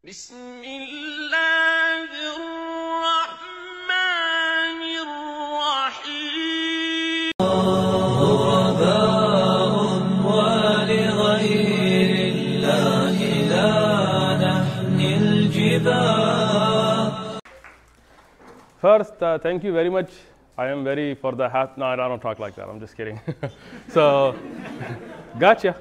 بسم الله الرحمن الرحيم غرباء ولغير الله لا نحمي الجبال. First, thank you very much. I am very for the hat. No, I don't talk like that. I'm just kidding. So, gotcha.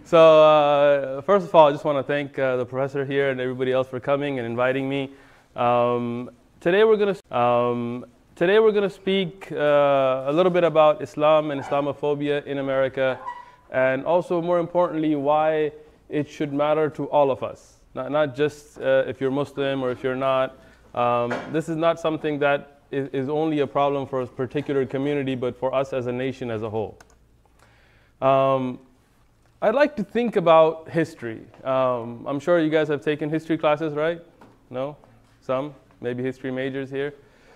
So, first of all, I just want to thank the professor here and everybody else for coming and inviting me. Today we're going to speak a little bit about Islam and Islamophobia in America, and also more importantly, why it should matter to all of us, not just if you're Muslim or if you're not. This is not something that is only a problem for a particular community, but for us as a nation as a whole. I'd like to think about history. I'm sure you guys have taken history classes, right? No? Some? Maybe history majors here.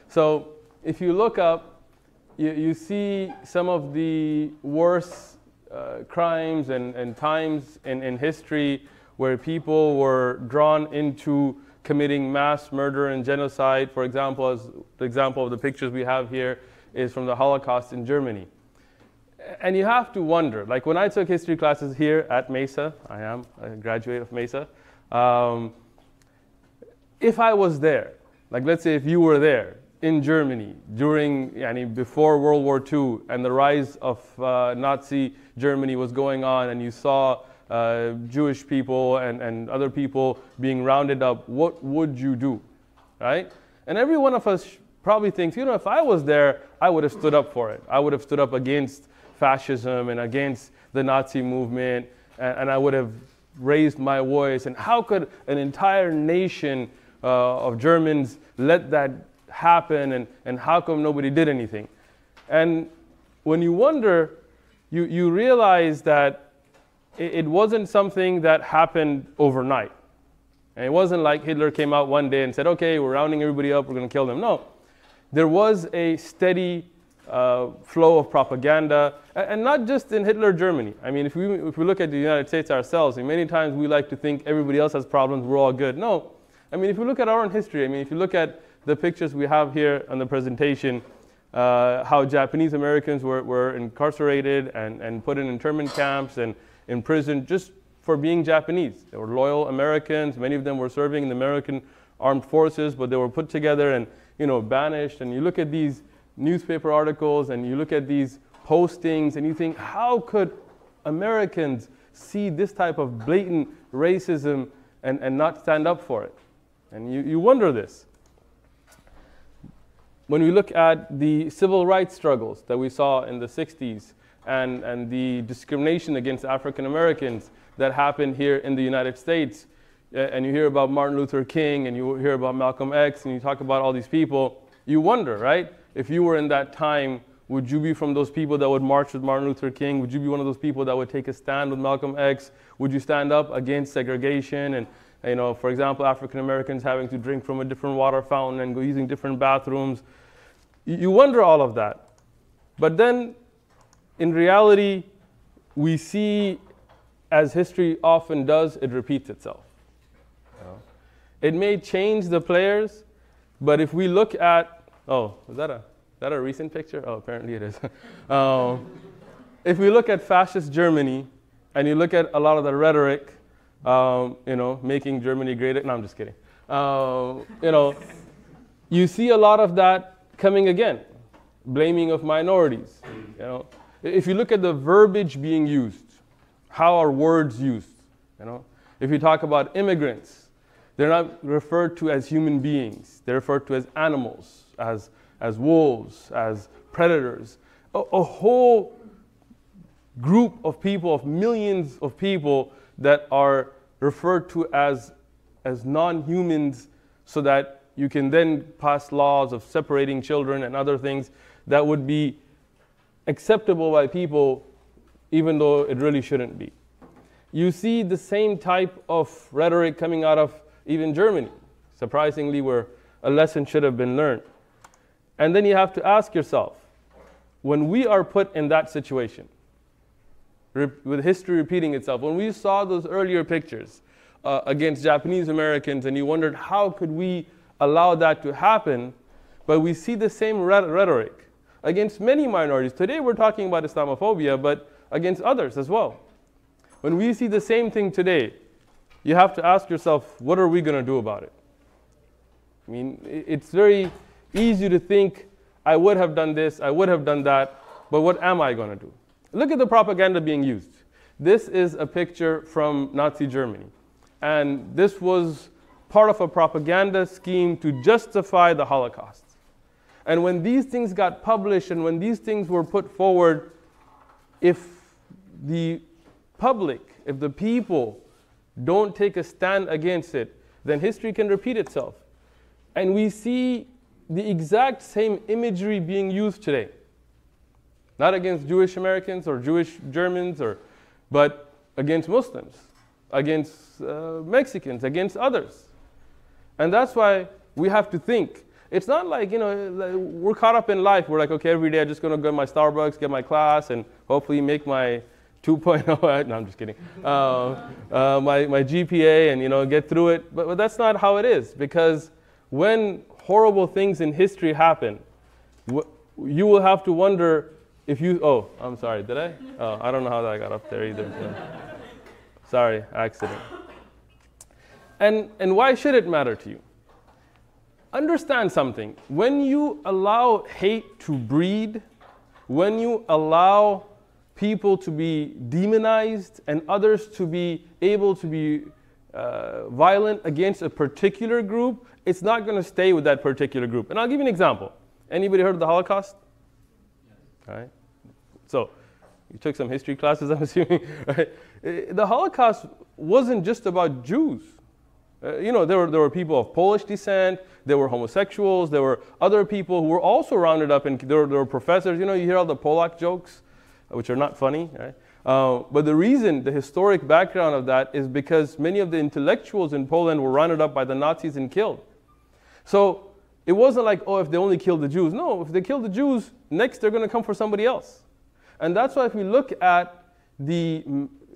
So if you look up, you see some of the worst crimes and times in history where people were drawn into committing mass murder and genocide. For example, as the example of the pictures we have here is from the Holocaust in Germany. And you have to wonder, like when I took history classes here at Mesa, I am a graduate of Mesa, if I was there, like let's say if you were there in Germany during, before World War II and the rise of Nazi Germany was going on, and you saw Jewish people and other people being rounded up, what would you do, right? And every one of us probably thinks, if I was there, I would have stood up for it. I would have stood up against fascism and against the Nazi movement, and I would have raised my voice. And how could an entire nation of Germans let that happen, and how come nobody did anything? And when you wonder, you realize that it wasn't something that happened overnight. And it wasn't like Hitler came out one day and said, okay, we're rounding everybody up, we're going to kill them. No, there was a steady flow of propaganda, and not just in Hitler Germany. I mean, if we look at the United States ourselves, and many times we like to think everybody else has problems, we're all good. No, I mean, if you look at our own history, if you look at the pictures we have here on the presentation, how Japanese Americans were incarcerated and put in internment camps and in prison just for being Japanese. They were loyal Americans. Many of them were serving in the American armed forces, but they were put together and banished. And you look at these newspaper articles and you look at these postings and you think, how could Americans see this type of blatant racism and not stand up for it? And you wonder this. When we look at the civil rights struggles that we saw in the 60s and the discrimination against African Americans that happened here in the United States, and you hear about Martin Luther King and you hear about Malcolm X and you talk about all these people, you wonder, right? If you were in that time, would you be from those people that would march with Martin Luther King? Would you be one of those people that would take a stand with Malcolm X? Would you stand up against segregation and, for example, African Americans having to drink from a different water fountain and go using different bathrooms? You wonder all of that. But then, in reality, we see, as history often does, it repeats itself. It may change the players, but if we look at, is that a recent picture? Oh, apparently it is. If we look at fascist Germany, and you look at a lot of the rhetoric, making Germany great. No, I'm just kidding. You see a lot of that coming again, blaming of minorities. If you look at the verbiage being used, how are words used? If you talk about immigrants, they're not referred to as human beings. They're referred to as animals, as wolves, as predators. A whole group of people, of millions of people that are referred to as non-humans, so that you can then pass laws of separating children and other things that would be acceptable by people, even though it really shouldn't be. You see the same type of rhetoric coming out of even Germany, surprisingly, where a lesson should have been learned. And then you have to ask yourself, when we are put in that situation, with history repeating itself, when we saw those earlier pictures against Japanese Americans, and you wondered how could we allow that to happen. But we see the same rhetoric against many minorities. Today we're talking about Islamophobia, but against others as well. When we see the same thing today, you have to ask yourself, what are we going to do about it? I mean, it's very easy to think, I would have done this, I would have done that, but what am I going to do? Look at the propaganda being used. This is a picture from Nazi Germany. And this was part of a propaganda scheme to justify the Holocaust. And when these things got published and when these things were put forward, if the public, if the people don't take a stand against it, then history can repeat itself. And we see the exact same imagery being used today. Not against Jewish Americans or Jewish Germans, but against Muslims, against Mexicans, against others. And that's why we have to think. It's not like, we're caught up in life. We're like, okay, every day I'm just going to go to my Starbucks, get my class, and hopefully make my 2.0, no, I'm just kidding, my GPA and, get through it. But that's not how it is, because when horrible things in history happen, you will have to wonder if you, I'm sorry, did I? Oh, I don't know how that got up there either. So. Sorry, accident. And why should it matter to you? Understand something. When you allow hate to breed, when you allow people to be demonized and others to be able to be violent against a particular group, it's not going to stay with that particular group. And I'll give you an example. Anybody heard of the Holocaust? Yes. All right. So you took some history classes, I'm assuming. Right? The Holocaust wasn't just about Jews. There were people of Polish descent, there were homosexuals, there were other people who were also rounded up, and there were professors. You hear all the Polak jokes, which are not funny, right? But the reason, the historic background of that is because many of the intellectuals in Poland were rounded up by the Nazis and killed. So it wasn't like, if they only killed the Jews. No, if they killed the Jews, next they're going to come for somebody else. And that's why if we look at the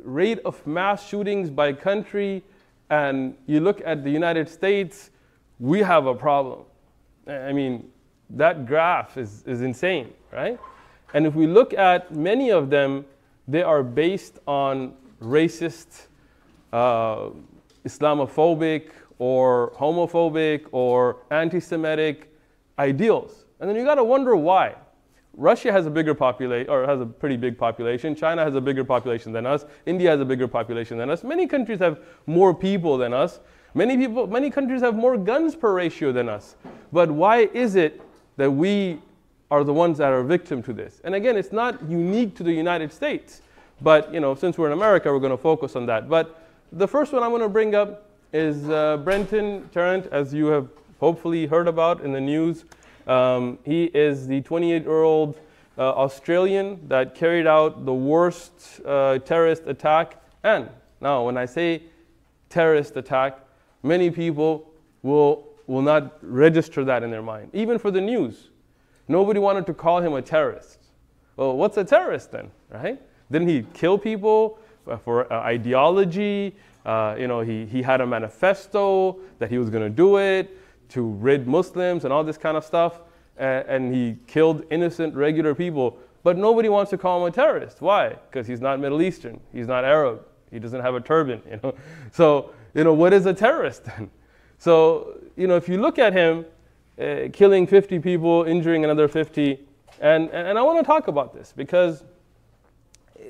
rate of mass shootings by country, and you look at the United States, we have a problem. I mean, that graph is insane, right? And if we look at many of them, they are based on racist, Islamophobic, or homophobic, or anti-Semitic ideals. And then you got to wonder why. Russia has a bigger population, or has a pretty big population. China has a bigger population than us. India has a bigger population than us. Many countries have more people than us. Many countries have more guns per ratio than us. But why is it that we are the ones that are victim to this? And again, it's not unique to the United States. But since we're in America, we're going to focus on that. But the first one I'm going to bring up is Brenton, Tarrant, as you have hopefully heard about in the news. He is the 28-year-old Australian that carried out the worst terrorist attack. And now, when I say terrorist attack, many people will not register that in their mind. Even for the news, nobody wanted to call him a terrorist. Well, what's a terrorist then, right? Didn't he kill people for ideology? He had a manifesto that he was going to do it to rid Muslims and all this kind of stuff, and he killed innocent, regular people. But nobody wants to call him a terrorist. Why? Because he's not Middle Eastern. He's not Arab. He doesn't have a turban. So, what is a terrorist then? So, if you look at him killing 50 people, injuring another 50, and I want to talk about this because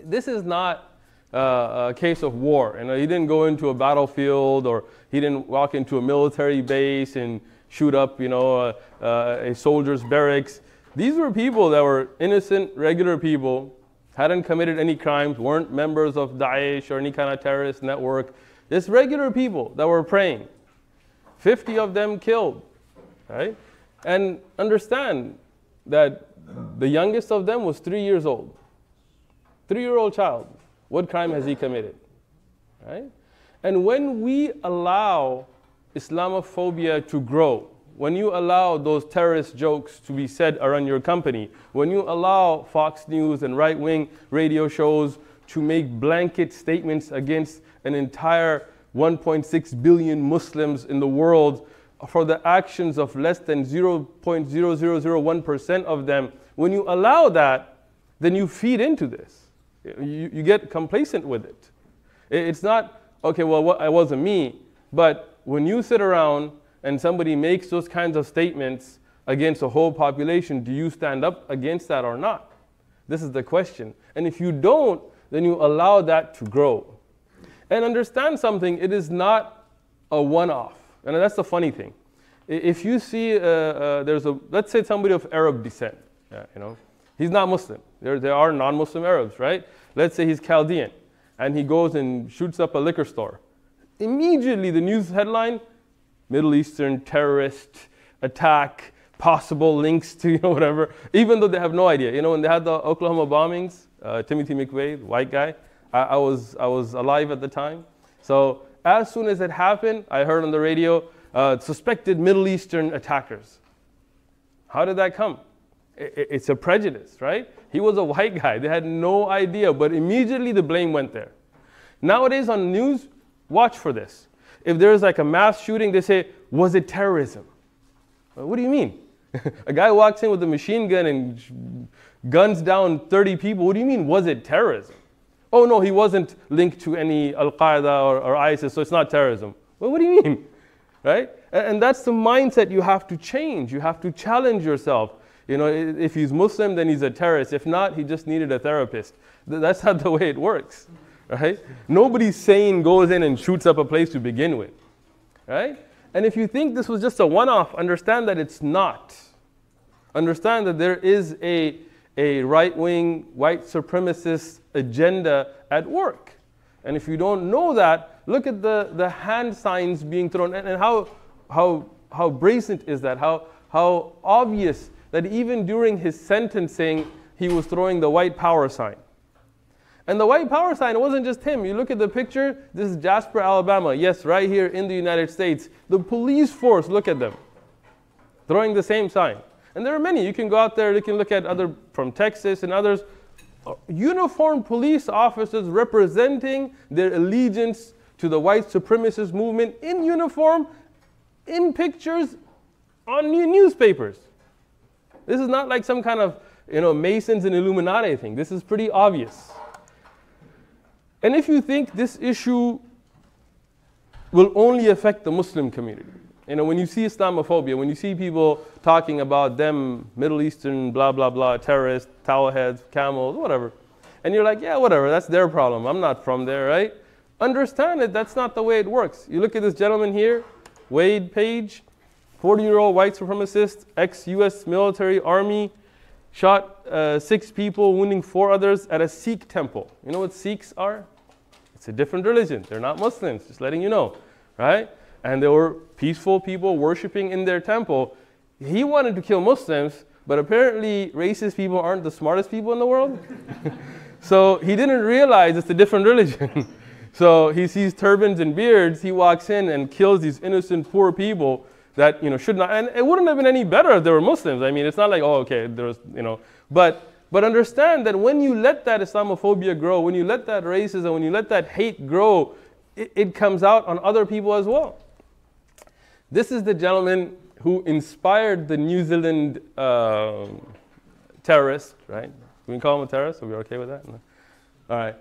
this is not a case of war. He didn't go into a battlefield, or he didn't walk into a military base and shoot up, a soldier's barracks. These were people that were innocent, regular people, hadn't committed any crimes, weren't members of Daesh or any kind of terrorist network. Just regular people that were praying. 50 of them killed, right? And understand that the youngest of them was 3 years old. 3-year-old child. What crime has he committed, right? And when we allow Islamophobia to grow, when you allow those terrorist jokes to be said around your company, when you allow Fox News and right-wing radio shows to make blanket statements against an entire 1.6 billion Muslims in the world for the actions of less than 0.0001% of them, when you allow that, then you feed into this. You get complacent with it. It's not, okay, well, it wasn't me, but when you sit around and somebody makes those kinds of statements against a whole population, do you stand up against that or not? This is the question. And if you don't, then you allow that to grow. And understand something, it is not a one-off. And that's the funny thing. If you see, let's say somebody of Arab descent, he's not Muslim. There are non-Muslim Arabs, right? Let's say he's Chaldean, and he goes and shoots up a liquor store. Immediately the news headline, Middle Eastern terrorist attack, possible links to whatever, even though they have no idea. When they had the Oklahoma bombings, Timothy McVeigh, white guy, I was alive at the time. So as soon as it happened, I heard on the radio, suspected Middle Eastern attackers. How did that come? It's a prejudice, right? He was a white guy. They had no idea, but immediately the blame went there. Nowadays on news, watch for this. If there's like a mass shooting, they say, was it terrorism? Well, what do you mean? A guy walks in with a machine gun and guns down 30 people. What do you mean, was it terrorism? Oh no, he wasn't linked to any Al-Qaeda or ISIS, so it's not terrorism. Well, what do you mean? Right? And that's the mindset you have to change. You have to challenge yourself. If he's Muslim, then he's a terrorist. If not, he just needed a therapist. That's not the way it works. Right? Nobody sane goes in and shoots up a place to begin with. Right? And if you think this was just a one-off, understand that it's not. Understand that there is a right-wing, white supremacist agenda at work. And if you don't know that, look at the hand signs being thrown, and how brazen is that? How obvious that even during his sentencing, he was throwing the white power sign. And the white power sign, it wasn't just him. You look at the picture, this is Jasper, Alabama. Yes, right here in the United States. The police force, look at them, throwing the same sign. And there are many. You can go out there, you can look at other from Texas and others. Uniformed police officers representing their allegiance to the white supremacist movement in uniform, in pictures, on newspapers. This is not like some kind of Masons and Illuminati thing. This is pretty obvious. And if you think this issue will only affect the Muslim community, when you see Islamophobia, when you see people talking about them, Middle Eastern, blah, blah, blah, terrorists, towelheads, camels, whatever, and you're like, yeah, whatever, that's their problem. I'm not from there, right? Understand that that's not the way it works. You look at this gentleman here, Wade Page, 40-year-old white supremacist, ex-US military, army, shot 6 people, wounding 4 others at a Sikh temple. You know what Sikhs are? It's a different religion. They're not Muslims, just letting you know, right? And they were peaceful people worshiping in their temple. He wanted to kill Muslims, but apparently racist people aren't the smartest people in the world. So he didn't realize it's a different religion. So he sees turbans and beards, he walks in and kills these innocent poor people that should not, and it wouldn't have been any better if they were Muslims. I mean, it's not like, oh, okay, there's, but understand that when you let that Islamophobia grow, when you let that racism, when you let that hate grow, it comes out on other people as well. This is the gentleman who inspired the New Zealand terrorist, right? Can we call him a terrorist? Are we okay with that? No. All right.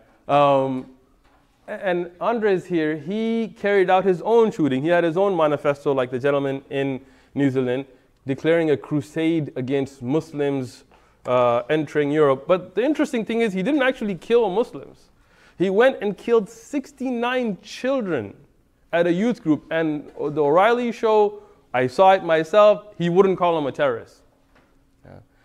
And Andres here, he carried out his own shooting. He had his own manifesto, like the gentleman in New Zealand, declaring a crusade against Muslims entering Europe. But the interesting thing is he didn't actually kill Muslims. He went and killed 69 children at a youth group. And the O'Reilly show, I saw it myself, he wouldn't call him a terrorist.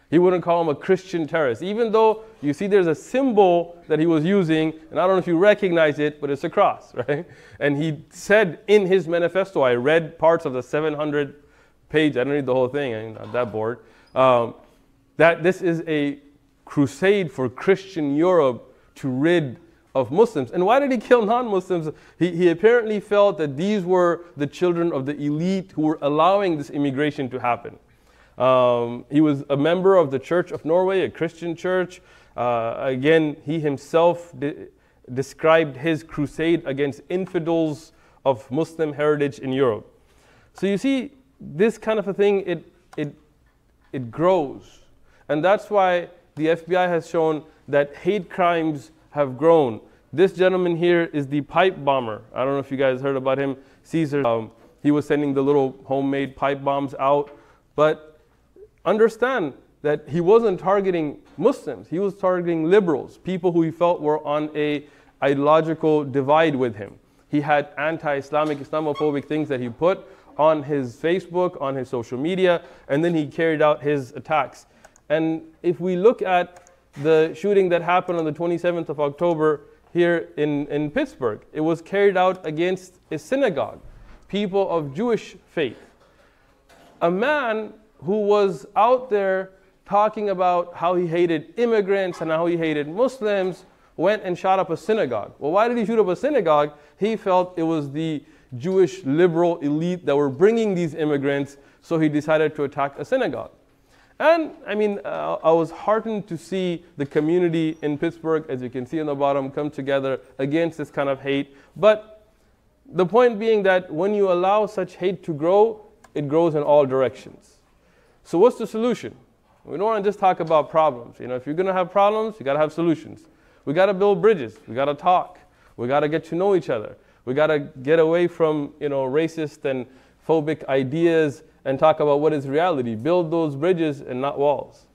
He wouldn't call him a Christian terrorist, even though you see there's a symbol that he was using, and I don't know if you recognize it, but it's a cross, right? And he said in his manifesto, I read parts of the 700-page, I don't read the whole thing, I'm not that bored, that this is a crusade for Christian Europe to rid of Muslims. And why did he kill non-Muslims? He apparently felt that these were the children of the elite who were allowing this immigration to happen. He was a member of the Church of Norway, a Christian church. Again, he himself described his crusade against infidels of Muslim heritage in Europe. So you see, this kind of a thing, it grows. And that's why the FBI has shown that hate crimes have grown. This gentleman here is the pipe bomber. I don't know if you guys heard about him, Caesar. He was sending the little homemade pipe bombs out. But understand that he wasn't targeting Muslims. He was targeting liberals, people who he felt were on a ideological divide with him. He had anti-Islamic, Islamophobic things that he put on his Facebook, on his social media, and then he carried out his attacks. And if we look at the shooting that happened on the 27th of October here in Pittsburgh, it was carried out against a synagogue, people of Jewish faith. A man who was out there talking about how he hated immigrants and how he hated Muslims went and shot up a synagogue. Well, why did he shoot up a synagogue? He felt it was the Jewish liberal elite that were bringing these immigrants, so he decided to attack a synagogue. And I mean, I was heartened to see the community in Pittsburgh, as you can see on the bottom, come together against this kind of hate. But the point being that when you allow such hate to grow, it grows in all directions. So what's the solution? We don't want to just talk about problems. You know, if you're going to have problems, you got to have solutions. We got to build bridges. We got to talk. We got to get to know each other. We got to get away from, you know, racist and phobic ideas and talk about what is reality. Build those bridges and not walls.